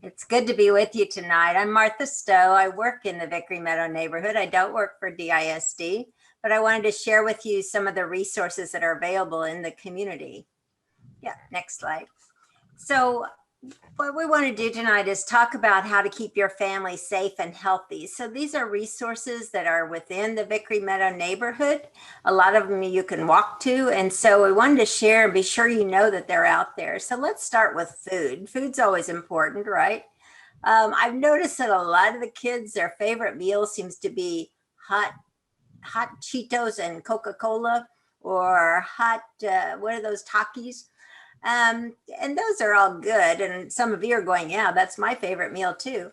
It's good to be with you tonight. I'm Martha Stowe. I work in the Vickery Meadow neighborhood. I don't work for DISD, but I wanted to share with you some of the resources that are available in the community. Yeah, next slide. So what we want to do tonight is talk about how to keep your family safe and healthy. So these are resources that are within the Vickery Meadow neighborhood. A lot of them you can walk to. And so we wanted to share and be sure you know that they're out there. So let's start with food. Food's always important, right? I've noticed that a lot of the kids, their favorite meal seems to be hot Cheetos and Coca-Cola, or hot, what are those, Takis? And those are all good. And some of you are going, yeah, that's my favorite meal too.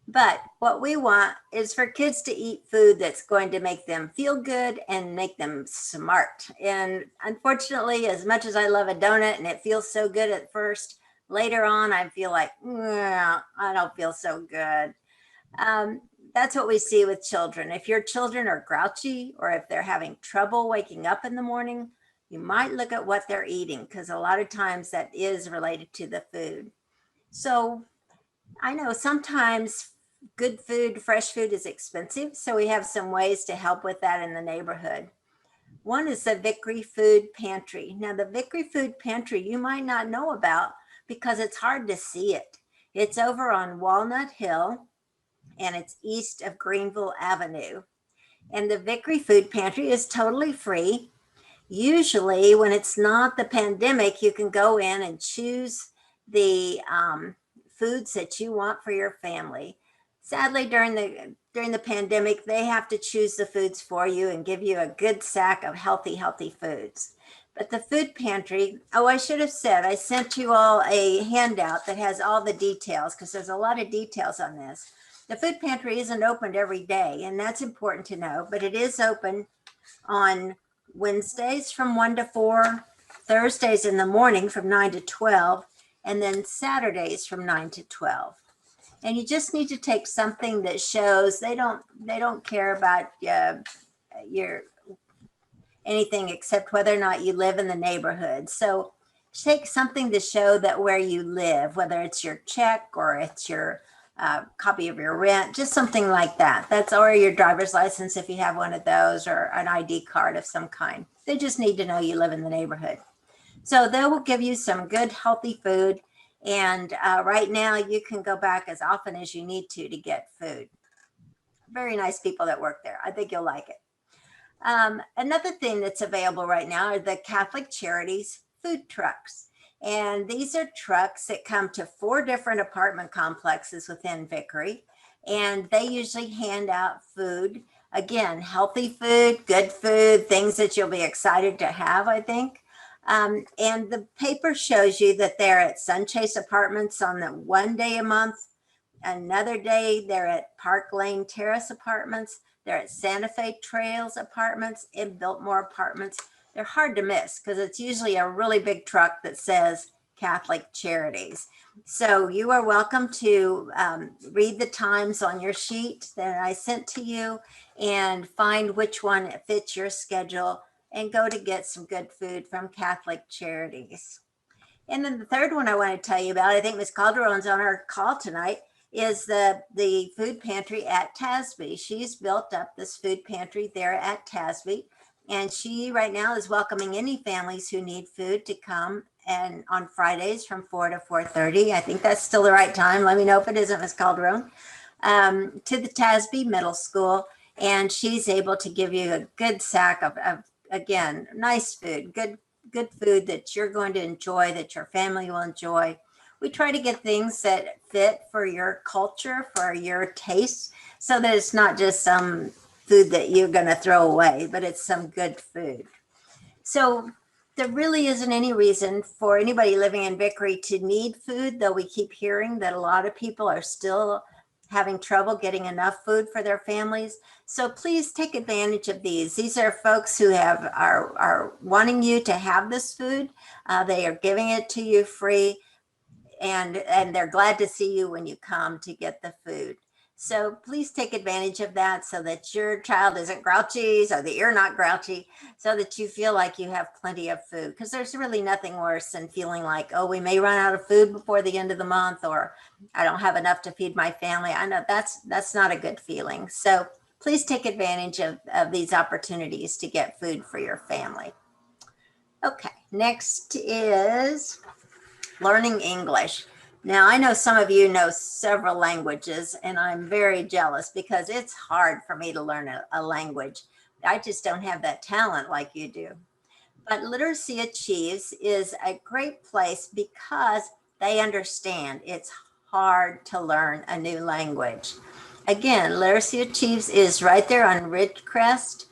But what we want is for kids to eat food that's going to make them feel good and make them smart. And unfortunately, as much as I love a donut and it feels so good at first, later on, I feel like, I don't feel so good. That's what we see with children. If your children are grouchy or if they're having trouble waking up in the morning, you might look at what they're eating, because a lot of times that is related to the food. So I know sometimes good food, fresh food is expensive. So we have some ways to help with that in the neighborhood. One is the Vickery Food Pantry. Now the Vickery Food Pantry you might not know about because it's hard to see it. It's over on Walnut Hill and it's east of Greenville Avenue. And the Vickery Food Pantry is totally free. Usually when it's not the pandemic, you can go in and choose the foods that you want for your family. Sadly, during the pandemic, they have to choose the foods for you and give you a good sack of healthy foods. But the food pantry, oh, I should have said, I sent you all a handout that has all the details, because there's a lot of details on this. The food pantry isn't opened every day, and that's important to know, but it is open on Wednesdays from 1 to 4, Thursdays in the morning from 9 to 12, and then Saturdays from 9 to 12. And you just need to take something that shows they don't care about your anything except whether or not you live in the neighborhood. So take something to show that where you live, whether it's your check or it's your copy of your rent, just something like that. That's, or your driver's license if you have one of those, or an ID card of some kind. They just need to know you live in the neighborhood. So they will give you some good, healthy food. And right now you can go back as often as you need to get food. Very nice people that work there. I think you'll like it. Another thing that's available right now are the Catholic Charities food trucks. And these are trucks that come to 4 different apartment complexes within Vickery. And they usually hand out food. Again, healthy food, good food, things that you'll be excited to have, I think. And the paper shows you that they're at Sunchase Apartments on the one day a month. Another day, they're at Park Lane Terrace Apartments. They're at Santa Fe Trails Apartments and Biltmore Apartments. They're hard to miss because it's usually a really big truck that says Catholic Charities. So you are welcome to read the times on your sheet that I sent to you and find which one fits your schedule and go to get some good food from Catholic Charities. And then the third one I want to tell you about, I think Ms. Calderon's on our call tonight, is the food pantry at Tasby. She's built up this food pantry there at Tasby. And she right now is welcoming any families who need food to come, and on Fridays from 4 to 4:30. I think that's still the right time. Let me know if it isn't, Ms. Calderon. To the Tasby Middle School. And she's able to give you a good sack of again, nice food, good food that you're going to enjoy, that your family will enjoy. We try to get things that fit for your culture, for your taste, so that it's not just some food that you're going to throw away, but it's some good food. So there really isn't any reason for anybody living in Vickery to need food, though we keep hearing that a lot of people are still having trouble getting enough food for their families. So please take advantage of these. These are folks who are wanting you to have this food. They are giving it to you free, and they're glad to see you when you come to get the food. So please take advantage of that so that your child isn't grouchy, so that you're not grouchy, so that you feel like you have plenty of food. Because there's really nothing worse than feeling like, oh, we may run out of food before the end of the month, or I don't have enough to feed my family. I know that's not a good feeling. So please take advantage of these opportunities to get food for your family. Okay, next is learning English. Now, I know some of you know several languages, and I'm very jealous because it's hard for me to learn a language. I just don't have that talent like you do. But Literacy Achieves is a great place because they understand it's hard to learn a new language. Again, Literacy Achieves is right there on Ridgecrest,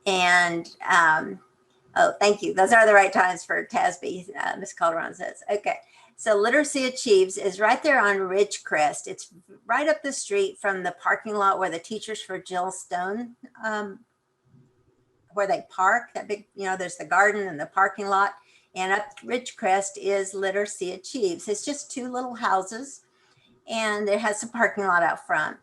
and oh, thank you. Those are the right times for TASB, Ms. Calderon says. Okay, so Literacy Achieves is right there on Ridgecrest. It's right up the street from the parking lot where the Teachers for Jill Stone, where they park, that big, there's the garden and the parking lot. And up Ridgecrest is Literacy Achieves. It's just two little houses, and it has a parking lot out front.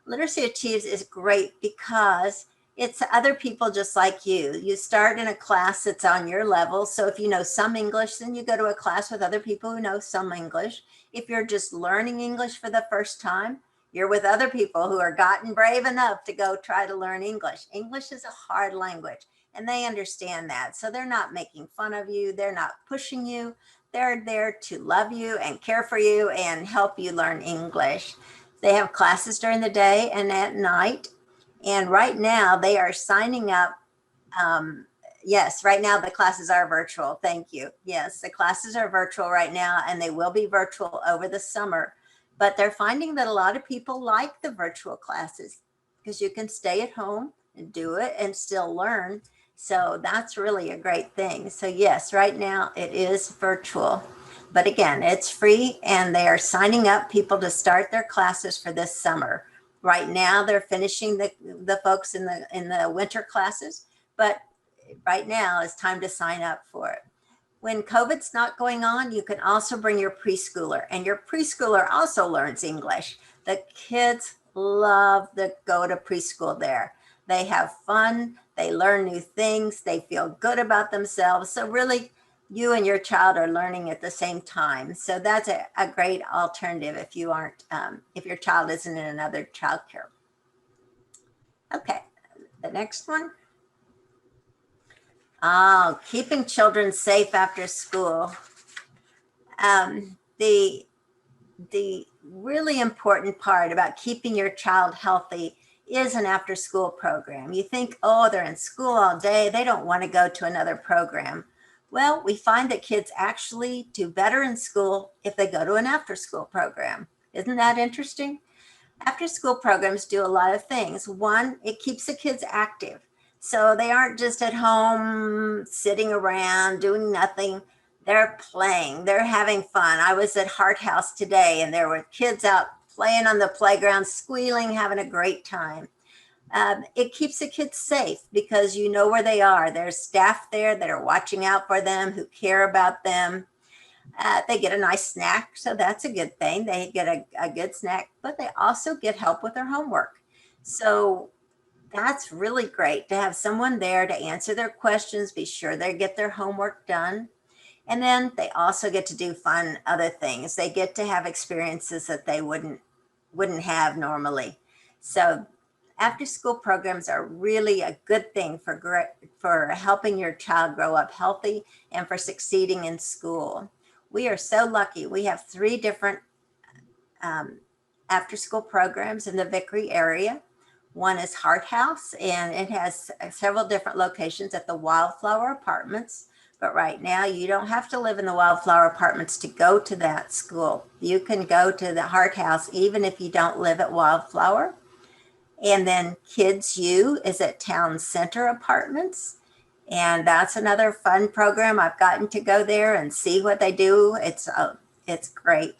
Literacy Achieves is great because it's other people just like you. You start in a class that's on your level. So if you know some English, then you go to a class with other people who know some English. If you're just learning English for the first time, you're with other people who are gotten brave enough to go try to learn English. English is a hard language, and they understand that. So they're not making fun of you. They're not pushing you. They're there to love you and care for you and help you learn English. They have classes during the day and at night. And right now they are signing up. Yes, right now the classes are virtual. Thank you. Yes, the classes are virtual right now, and they will be virtual over the summer. But they're finding that a lot of people like the virtual classes because you can stay at home and do it and still learn. So that's really a great thing. So yes, right now it is virtual. But again, it's free, and they are signing up people to start their classes for this summer. Right now, they're finishing the folks in the winter classes, but right now it's time to sign up for it. When COVID's not going on, you can also bring your preschooler, and your preschooler also learns English. The kids love to go to preschool there. They have fun, they learn new things, they feel good about themselves. So really, you and your child are learning at the same time. So that's a great alternative if you aren't, if your child isn't in another childcare. Okay, the next one. Oh, keeping children safe after school. The really important part about keeping your child healthy is an after school program. You think, oh, they're in school all day, they don't want to go to another program. Well, we find that kids actually do better in school if they go to an after school program. Isn't that interesting? After school programs do a lot of things. One, it keeps the kids active. So they aren't just at home sitting around doing nothing. They're playing, they're having fun. I was at Heart House today, and there were kids out playing on the playground, squealing, having a great time. It keeps the kids safe because you know where they are. There's staff there that are watching out for them, who care about them. They get a nice snack, so that's a good thing. They get a good snack, but they also get help with their homework. So that's really great to have someone there to answer their questions, be sure they get their homework done. And then they also get to do fun other things. They get to have experiences that they wouldn't have normally. So after school programs are really a good thing for helping your child grow up healthy and for succeeding in school. We are so lucky. We have 3 different after school programs in the Vickery area. One is Heart House, and it has several different locations at the Wildflower Apartments. But right now, you don't have to live in the Wildflower Apartments to go to that school. You can go to the Heart House even if you don't live at Wildflower. And then Kids U is at Town Center Apartments. And that's another fun program. I've gotten to go there and see what they do. It's great.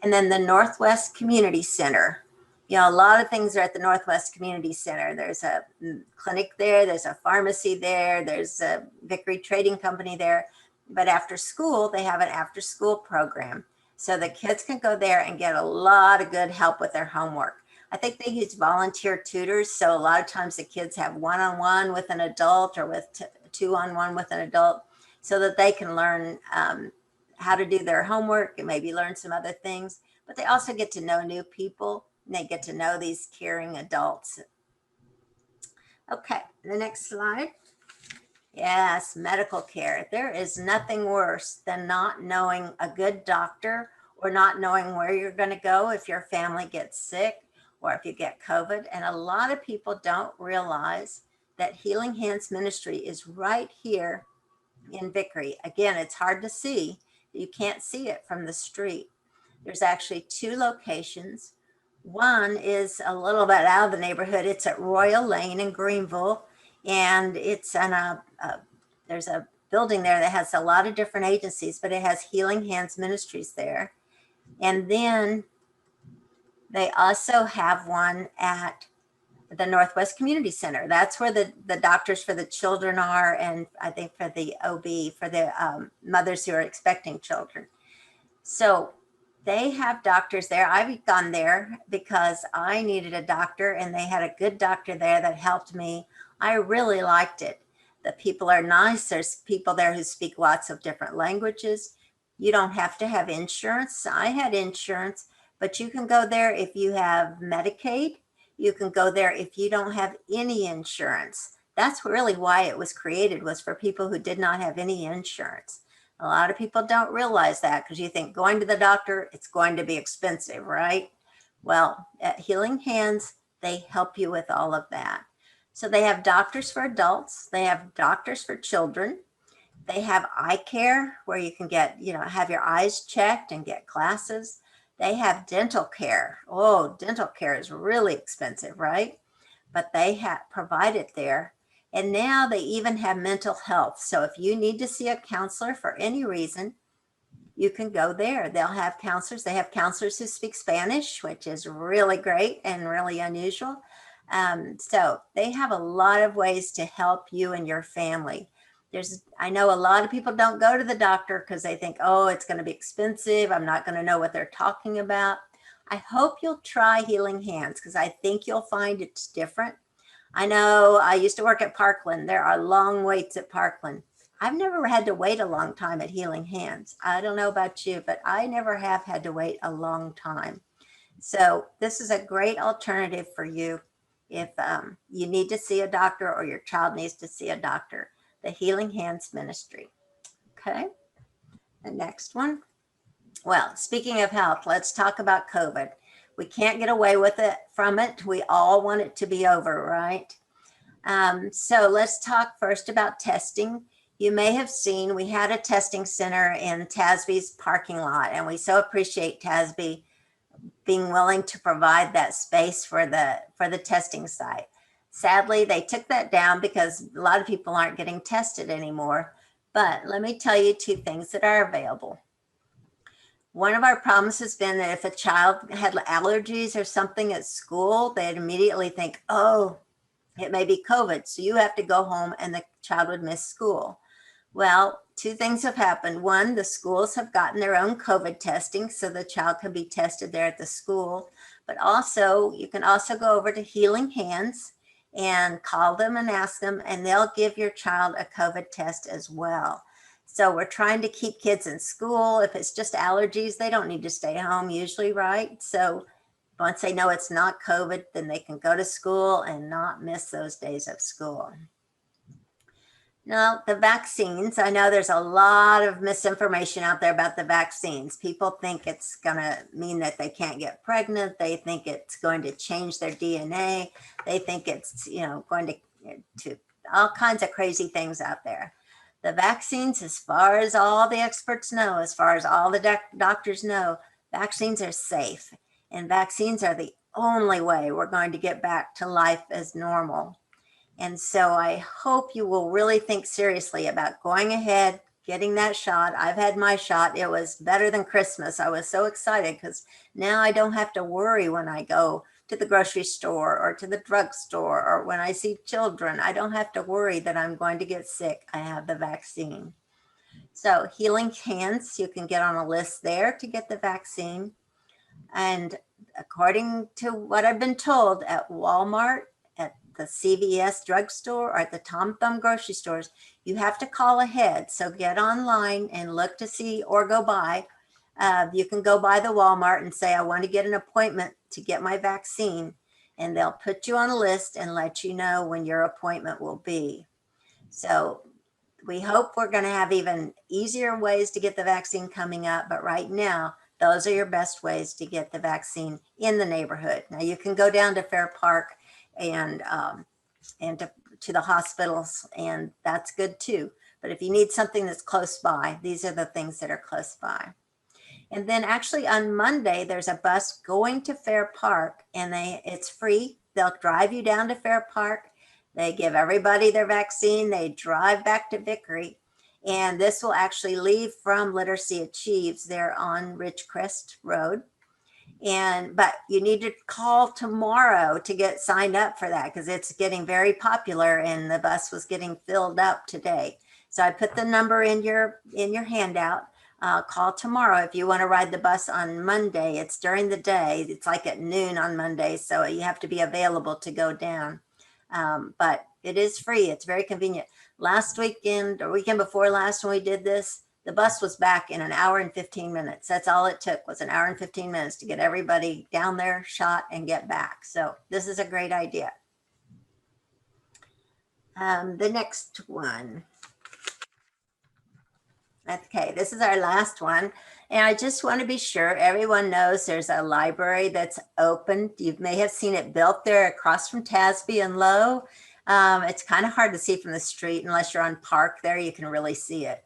And then the Northwest Community Center. You know, a lot of things are at the Northwest Community Center. There's a clinic there, there's a pharmacy there, there's a Vickery Trading Company there. But after school, they have an after school program. So the kids can go there and get a lot of good help with their homework. I think they use volunteer tutors. So a lot of times the kids have one-on-one with an adult or with two-on-one with an adult so that they can learn how to do their homework and maybe learn some other things. But they also get to know new people and they get to know these caring adults. Okay, the next slide. Yes, medical care. There is nothing worse than not knowing a good doctor or not knowing where you're going to go if your family gets sick or if you get COVID. And a lot of people don't realize that Healing Hands Ministry is right here in Vickery. Again, it's hard to see. You can't see it from the street. There's actually 2 locations. One is a little bit out of the neighborhood. It's at Royal Lane in Greenville, and it's in there's a building there that has a lot of different agencies, but it has Healing Hands Ministries there. And then they also have one at the Northwest Community Center. That's where the doctors for the children are, and I think for the OB, for the mothers who are expecting children. So they have doctors there. I've gone there because I needed a doctor and they had a good doctor there that helped me. I really liked it. The people are nice. There's people there who speak lots of different languages. You don't have to have insurance. I had insurance, but you can go there if you have Medicaid. You can go there if you don't have any insurance. That's really why it was created, was for people who did not have any insurance. A lot of people don't realize that because you think going to the doctor, it's going to be expensive, right? Well, at Healing Hands, they help you with all of that. So they have doctors for adults. They have doctors for children. They have eye care where you can get, have your eyes checked and get glasses. They have dental care. Oh, dental care is really expensive, right? But they provide it there. And now they even have mental health. So if you need to see a counselor for any reason, you can go there. They'll have counselors. They have counselors who speak Spanish, which is really great and really unusual. So they have a lot of ways to help you and your family. I know a lot of people don't go to the doctor because they think, oh, it's going to be expensive. I'm not going to know what they're talking about. I hope you'll try Healing Hands because I think you'll find it's different. I know I used to work at Parkland. There are long waits at Parkland. I've never had to wait a long time at Healing Hands. I don't know about you, but I never have had to wait a long time. So this is a great alternative for you if you need to see a doctor or your child needs to see a doctor. The Healing Hands Ministry. Okay, the next one. Well, speaking of health, let's talk about COVID. We can't get away from it. We all want it to be over, right? So let's talk first about testing. You may have seen we had a testing center in TASB's parking lot, and we so appreciate TASB being willing to provide that space for the testing site. Sadly, they took that down because a lot of people aren't getting tested anymore. But let me tell you 2 things that are available. One of our problems has been that if a child had allergies or something at school, they'd immediately think, oh, it may be COVID, so you have to go home, and the child would miss school. Well, 2 things have happened. One, the schools have gotten their own COVID testing, so the child can be tested there at the school. But also, you can also go over to Healing Hands and call them and ask them, and they'll give your child a COVID test as well. So we're trying to keep kids in school. If it's just allergies, they don't need to stay home usually, right? So once they know it's not COVID, then they can go to school and not miss those days of school. Now, the vaccines, I know there's a lot of misinformation out there about the vaccines. People think it's going to mean that they can't get pregnant. They think it's going to change their DNA. They think it's, going to all kinds of crazy things out there. The vaccines, as far as all the experts know, as far as all the doctors know, vaccines are safe. And vaccines are the only way we're going to get back to life as normal. And so I hope you will really think seriously about going ahead, getting that shot. I've had my shot. It was better than Christmas. I was so excited because now I don't have to worry when I go to the grocery store or to the drugstore or when I see children. I don't have to worry that I'm going to get sick. I have the vaccine. So Healing Hands, you can get on a list there to get the vaccine. And according to what I've been told, at Walmart, at the CVS drugstore, or at the Tom Thumb grocery stores, you have to call ahead. So get online and look to see or go by. You can go by the Walmart and say, I want to get an appointment to get my vaccine. And they'll put you on a list and let you know when your appointment will be. So we hope we're going to have even easier ways to get the vaccine coming up. But right now, those are your best ways to get the vaccine in the neighborhood. Now you can go down to Fair Park and to the hospitals, and that's good too. But if you need something that's close by, these are the things that are close by. And then actually on Monday, there's a bus going to Fair Park, and it's free. They'll drive you down to Fair Park. They give everybody their vaccine. They drive back to Vickery. And this will actually leave from Literacy Achieves there on Ridgecrest Road. But you need to call tomorrow to get signed up for that, because it's getting very popular and the bus was getting filled up today. So I put the number in your handout. Call tomorrow if you want to ride the bus on Monday. It's during the day. It's like at noon on Monday, so you have to be available to go down. But it is free. It's very convenient. Last weekend or weekend before last, when we did this, the bus was back in an hour and 15 minutes. That's all it took, was an hour and 15 minutes to get everybody down there, shot, and get back. So this is a great idea. The next one. Okay, this is our last one. And I just want to be sure everyone knows there's a library that's open. You may have seen it built there across from Tasby and Low. It's kind of hard to see from the street unless you're on Park there, you can really see it.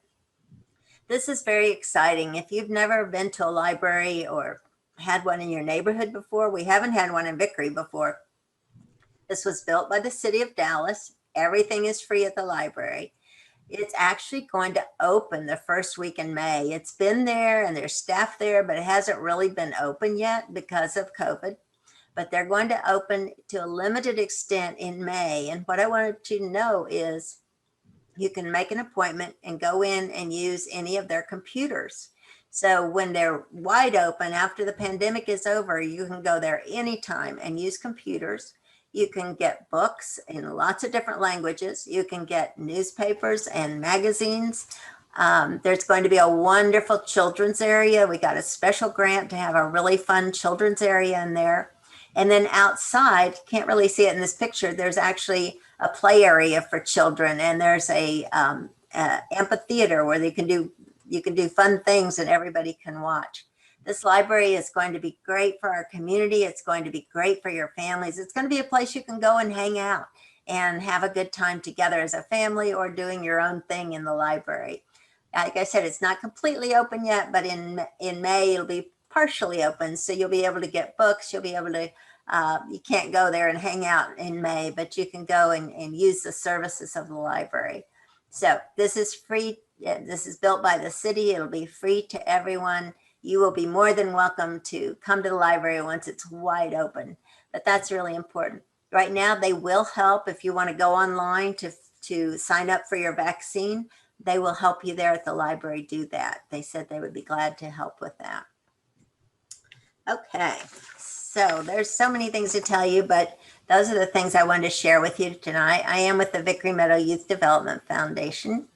This is very exciting. If you've never been to a library or had one in your neighborhood before, we haven't had one in Vickery before. This was built by the city of Dallas. Everything is free at the library. It's actually going to open the first week in May. It's been there and there's staff there, but it hasn't really been open yet because of COVID. But they're going to open to a limited extent in May. And what I wanted you to know is you can make an appointment and go in and use any of their computers. So when they're wide open after the pandemic is over, you can go there anytime and use computers. You can get books in lots of different languages. You can get newspapers and magazines. There's going to be a wonderful children's area. We got a special grant to have a really fun children's area in there. And then outside, can't really see it in this picture, there's actually a play area for children, and there's a amphitheater where you can do fun things and everybody can watch. This library is going to be great for our community. It's going to be great for your families. It's going to be a place you can go and hang out and have a good time together as a family or doing your own thing in the library. Like I said, it's not completely open yet, but in May, it'll be partially open. So you'll be able to get books. You'll be able to, you can't go there and hang out in May, but you can go and use the services of the library. So this is free. This is built by the city. It'll be free to everyone. You will be more than welcome to come to the library once it's wide open, but that's really important. Right now, they will help if you want to go online to sign up for your vaccine. They will help you there at the library do that. They said they would be glad to help with that. Okay, so there's so many things to tell you, but those are the things I wanted to share with you tonight. I am with the Vickery Meadow Youth Development Foundation.